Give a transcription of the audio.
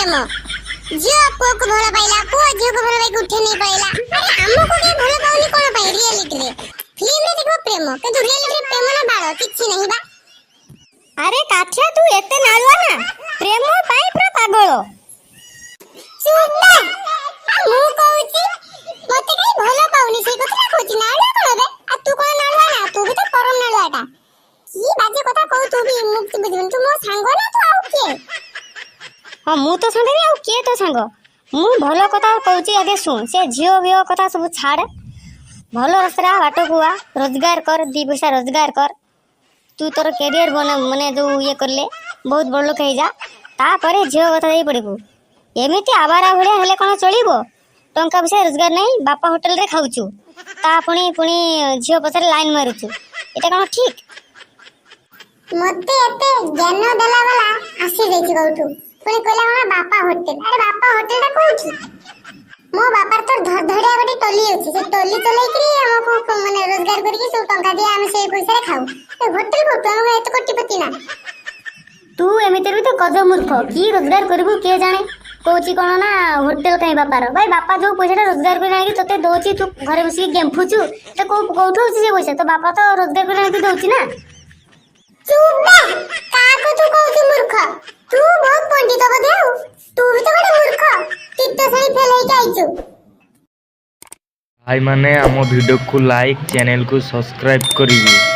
प्रेम झियो पुओ को भल पाइला पुओ झियो को भल पाइ उठे नहीं पाइला अरे हमको के भल पाउनी कोन पाइ रियलिटी रे फिल्म रे देखो प्रेम किंतु रियलिटी रे प्रेम ना बाळ किछि नहीं बा। अरे काठिया तू एते नालुआ ना प्रेम पाई पूरा पागल चुप ना मु कहूची मते कई भल पाउनी से कथा कहूची नालुआ कोन बे आ तू कोन नालुआ ना तू भी तो परम नालुआटा की बाजे कथा कहू तू भी मुक्ति बुझिन तू मो सांग ना तू आउ के हां मु तो संगे आ के तो संग मु भल कथा कहूची आगे सुन से झियो बियो कथा सब छाड़ भल रसरा बाटो कुआ रोजगार कर दी पैसा रोजगार कर तू तोर कैरियर बन माने जो ये करले बहुत बड़ लोक हे जा तापरे झियो कथा देई पड़बो एमिति आबारा भड़िया हेले कोन चलिबो टंका पैसा रोजगार नहीं बापा होटल रे खाउचू ता पुणी पुणी झियो पछरे लाइन मारुचू एटा कोन ठीक मते एते ज्ञान देला वाला आसी जाई कहू पुणी कहला हमरा बापा होटल अरे बापा होटल ता कहूची मो बापा तो धड़धड़िया गोटे टोली अछि से टोली चलाई करी हमको माने रोजगार करी सब टंका दे हम से पैसा रे खाऊ ए होटल को तो हम एत कोटिपति ना तू एमिति भी तो कज मूर्ख की रोजगार करबू के जाने कहूची कोन ना होटल कहीं बापार भाई बापा जो पैसा रोजगार कर आके तते दोची तू घरे बसी गेम फुचू तो कोठो से पैसा तो बापा तो रोजगार कर आके दोची ना चुप बे का को तू कहूची मूर्ख तू बहुत पंडित बदे तू भी तो बड़े मूर्ख तित्त सही फेल हे जाइछु भाई माने आम वीडियो को लाइक चैनल को सब्सक्राइब करिवे।